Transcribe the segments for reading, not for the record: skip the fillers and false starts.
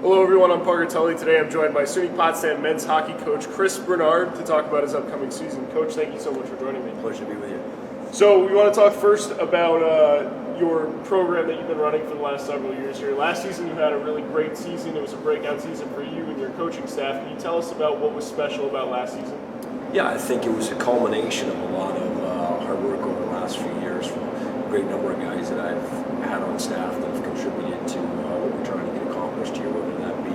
Hello everyone, I'm Parker Tully. Today I'm joined by SUNY Potsdam men's hockey coach Chris Bernard to talk about his upcoming season. Coach, thank you so much for joining me. Pleasure to be with you. So we want to talk first about your program that you've been running for the last several years here. Last season you had a really great season. It was a breakout season for you and your coaching staff. Can you tell us about what was special about last season? Yeah, I think it was a culmination of a lot of hard work over the last few years from a great number of guys that I've had on staff that have contributed to what we're trying to get accomplished here, whether that be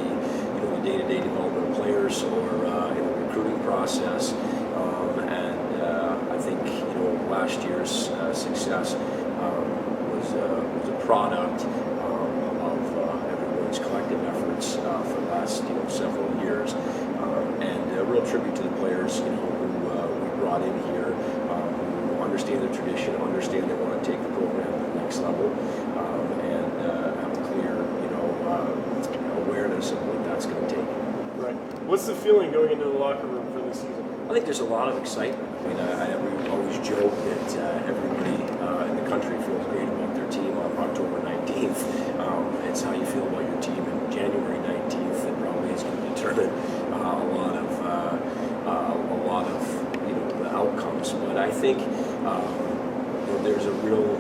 the day-to-day development of players or in the recruiting process. I think last year's success was a product of everyone's collective efforts for the last several years, and a real tribute to the players who we brought in here, who understand the tradition, understand they want to take the program to the next level, and have a clear awareness of what that's going to take. Right. What's the feeling going into the locker room for this season? I think there's a lot of excitement. I mean, I always joke that everybody in the country feels great about their team on October 19th. It's how you feel about your team on January 19th that probably is going to determine a lot of the outcomes. But I think there's a real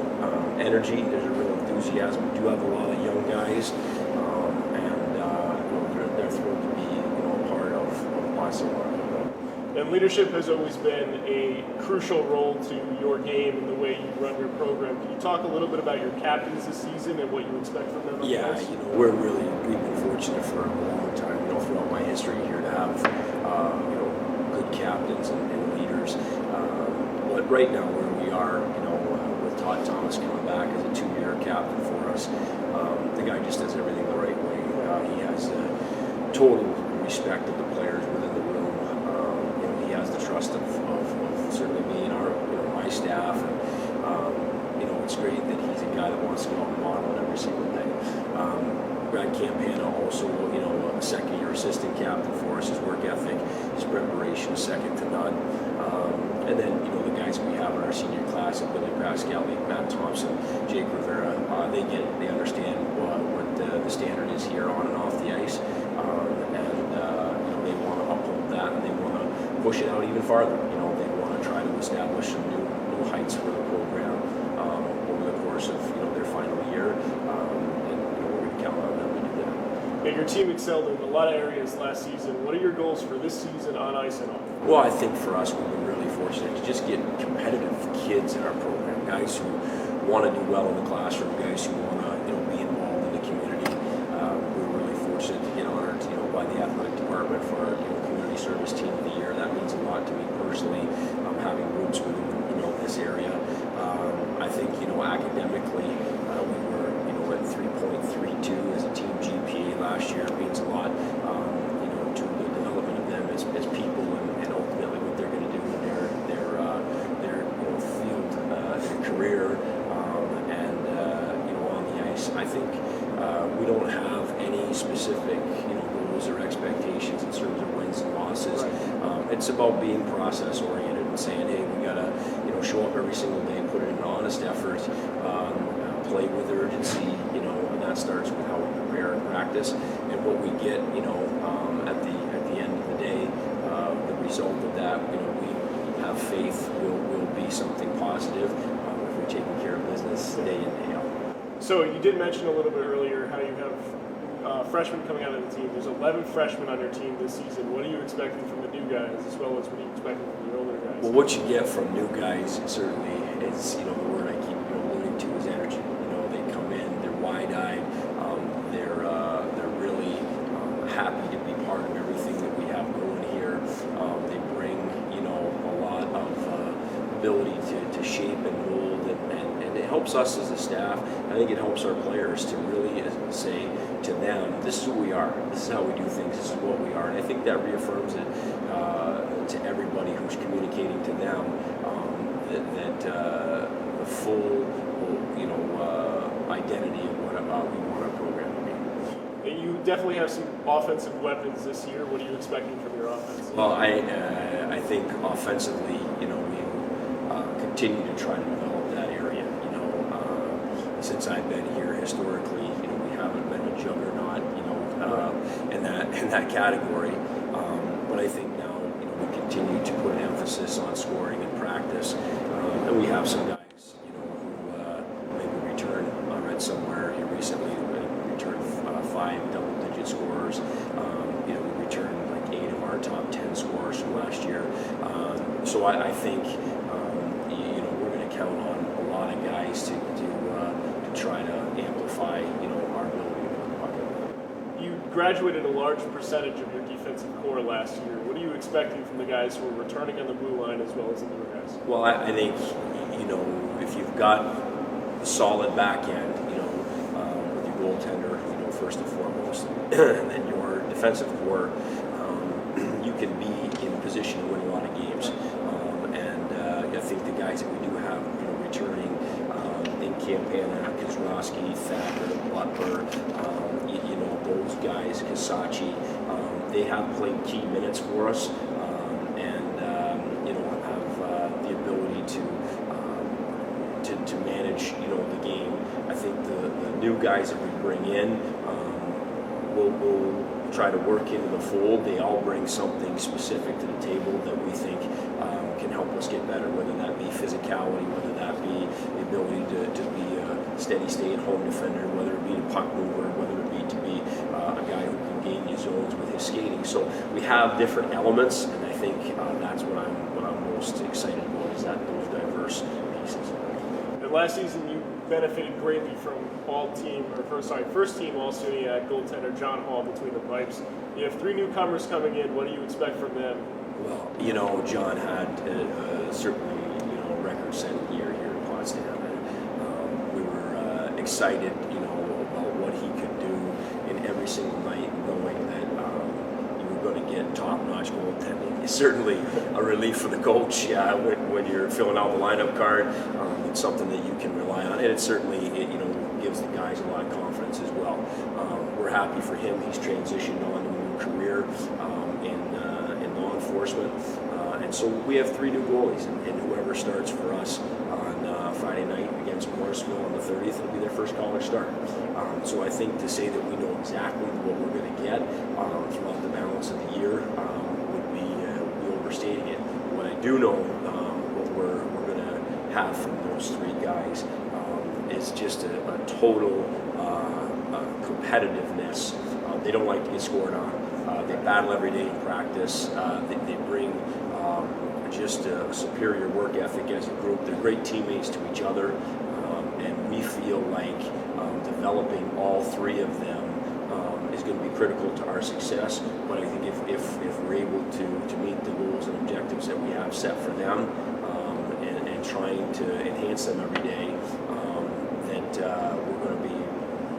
energy, there's a real enthusiasm. We do have a lot of young guys, and they're thrilled to be a part of Potsdam. And leadership has always been a crucial role to your game and the way you run your program. Can you talk a little bit about your captains this season and what you expect from them? Yeah, we've been fortunate for a long time, throughout my history here to have, good captains and leaders. But right now where we are, with Todd Thomas coming back as a 2-year captain for us, the guy just does everything the right way. He has total respect of the players within the room. He has the trust of certainly me and my staff, and it's great that he's a guy that wants to go out and model every single day. Brad Campana, also a second-year assistant captain for us. His work ethic, his preparation is second to none. And then the guys we have in our senior class, Billy Pascal, Matt Thompson, Jake Rivera, they understand what the standard is here on and off the ice, and they want to uphold that, and they want to push it out even farther. They want to try to establish some new heights for the program over the course of their final year, and we're going to count on them to do that. Yeah, your team excelled in a lot of areas last season. What are your goals for this season on ice and off? Well, I think for us, we've been really fortunate to just get competitive kids in our program, guys who want to do well in the classroom, guys who want to be involved in the community. We're really fortunate to get honored by the athletic department for our community service team of the year. That means a lot to me personally, having roots within this area. I think academically we were at 3.32 as a team GPA last year. It means a lot to the development of them as people and ultimately what they're going to do in their field, their career, and on the ice. I think we don't have any specific goals or expectations in terms of wins and losses. Right. It's about being process oriented and saying, hey, we gotta show up every single day, put in an honest effort, play with urgency, and that starts with how we prepare and practice, and what we get at the end of the day, the result of that, we have faith will be something positive if we're taking care of business day in, day out. So you did mention a little bit earlier how you have freshmen coming out of the team. There's 11 freshmen on your team this season. What are you expecting from the new guys, as well as what are you expecting from the older guys? Well, what you get from new guys certainly is, the word I keep alluding to is energy. They come in, they're wide-eyed, they're really happy to be part of everything that we have going here. They bring, a lot of ability to shape and mold, and it helps us as a staff. I think it helps our players to really say to them, this is who we are, this is how we do things, this is what we are. And I think that reaffirms it to everybody who's communicating to them that the full identity of what we want our program to be. You definitely have some offensive weapons this year. What are you expecting from your offense? Well, I think offensively, we continue to try to develop that area. Since I've been here, historically, we haven't been a juggernaut. that category. But I think now, we continue to put an emphasis on scoring and practice, and we have some guys, who maybe returned. I read somewhere here recently we returned 5 double-digit scorers. We returned like 8 of our top 10 scorers from last year. So I think we're going to count on a lot of guys to try to amplify our ability to put the puck out. You graduated a large percentage of your defensive core last year. What are you expecting from the guys who are returning on the blue line as well as the newer guys? Well, I think if you've got a solid back end, with your goaltender, first and foremost, and then your defensive core, you can be in a position to win a lot of games. I think the guys that we do have, returning in Campana, Kozrowski, Thacker, Butler, those guys, Kasachi, they have played key minutes for us, and have the ability to manage, the game. I think the new guys that we bring in will try to work into the fold. They all bring something specific to the table that we think can help us get better, whether that be physicality, whether that be the ability to be a steady stay-at-home defender, whether it be a puck mover, whether it be to be a guy who can gain his zones with his skating. So we have different elements, and I think that's what I'm most excited about, is that those diverse pieces. And last season you benefited greatly from first team All SUNY goaltender John Hall between the pipes. You have 3 newcomers coming in. What do you expect from them? Well, John had certainly a record-setting year here in Potsdam, and we were excited about what he could do in every single night, knowing that you were going to get top-notch goaltending. It's certainly a relief for the coach when you're filling out the lineup card. It's something that you can rely on, and it certainly gives the guys a lot of confidence as well. We're happy for him. He's transitioned on to a new career in law enforcement, and so we have 3 new goalies, and whoever starts for us on Friday night against Morrisville on the 30th will be their first college start. So I think to say that we know exactly what we're going to get throughout the balance of the year would be overstating it. What I do know, what we're going to have from those 3 guys is just a total competitiveness. They don't like to get scored on. They battle every day in practice. They bring just a superior work ethic as a group. They're great teammates to each other, and we feel like developing all 3 of them is going to be critical to our success. But I think if we're able to meet the goals and objectives that we have set for them, and trying to enhance them every day, that we're going to be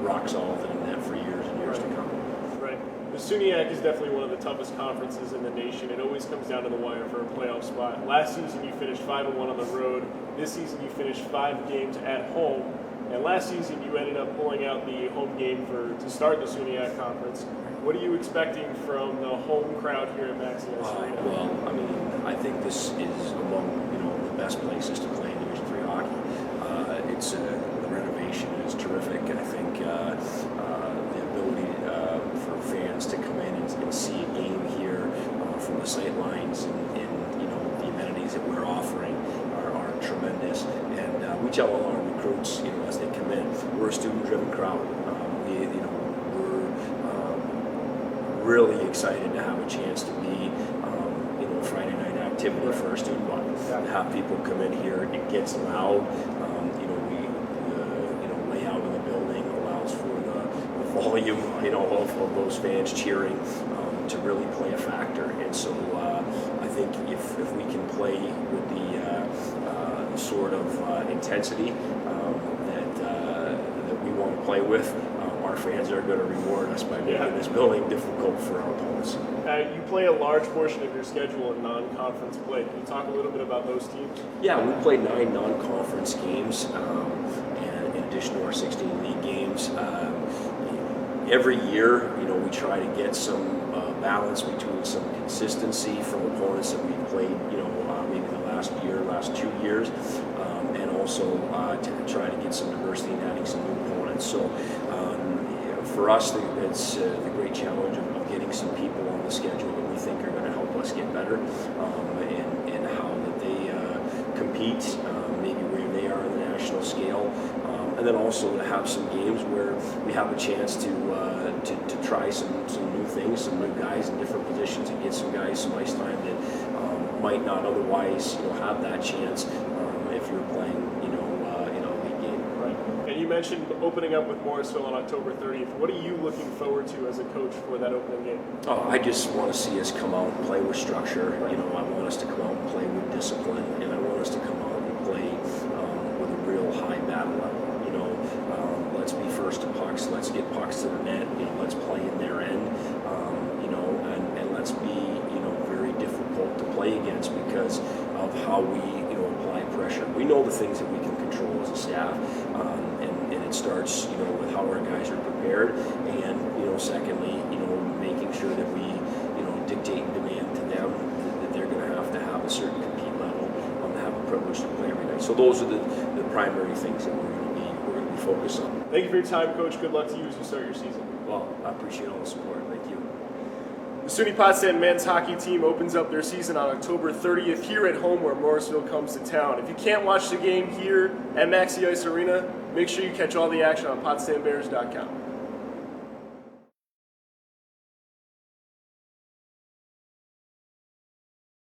rock solid in that for years and years to come. Right. The SUNY is definitely one of the toughest conferences in the nation. It always comes down to the wire for a playoff spot. Last season you finished 5-1 on the road. This season you finished 5 games at home. And last season you ended up pulling out the home game to start the SUNY conference. What are you expecting from the home crowd here at Maximus Arena? Well, I think this is among the best places to play Division III hockey. It's the renovation is terrific. I think the ability for fans to come in and see a game here from the sight lines and the amenities that we're offering are tremendous. And we tell all our recruits, as they come in, we're a student-driven crowd. We're really excited to have a chance to be Friday night activity for our student body. To have people come in here, it gets loud. The layout of the building allows for the volume, of those fans cheering to really play a factor. And so I think if we can play with the sort of intensity that we want to play with, our fans are going to reward us by making this building difficult for our opponents. You play a large portion of your schedule in non-conference play. Can you talk a little bit about those teams? Yeah, we play 9 non-conference games, and in addition to our 16 league games. Every year, we try to get some balance between some consistency from opponents that we've played, maybe the last 2 years, and also to try to get some diversity in adding some new opponents. So for us, it's the great challenge of getting some people on the schedule that we think are going to help us get better, and how that they compete, maybe where they are on the national scale, and then also to have some games where we have a chance to try some new things, some new guys in different positions, and get some guys some ice time that might not otherwise have that chance if you're playing in a league game. Right. And you mentioned opening up with Morrisville on October 30th. What are you looking forward to as a coach for that opening game? Oh, I just want to see us come out and play with structure. Right. I want us to come out and play with discipline, and I want us to come out and play with a real high battle level. Let's be first to pucks. Let's get pucks to the net. Let's play in their end. And let's be very difficult to play against because of how we apply pressure. We know the things that we can control as a staff, and it starts with how our guys are prepared, and secondly making sure that we dictate and demand to them that they're going to have a certain compete level, to have a privilege to play every night. So those are the primary things that we're going to be focused on. Thank you for your time, Coach. Good luck to you as you start your season. Well, I appreciate all the support. Thank you. The SUNY Potsdam men's hockey team opens up their season on October 30th here at home where Morrisville comes to town. If you can't watch the game here at Maxi Ice Arena, make sure you catch all the action on PotsdamBears.com.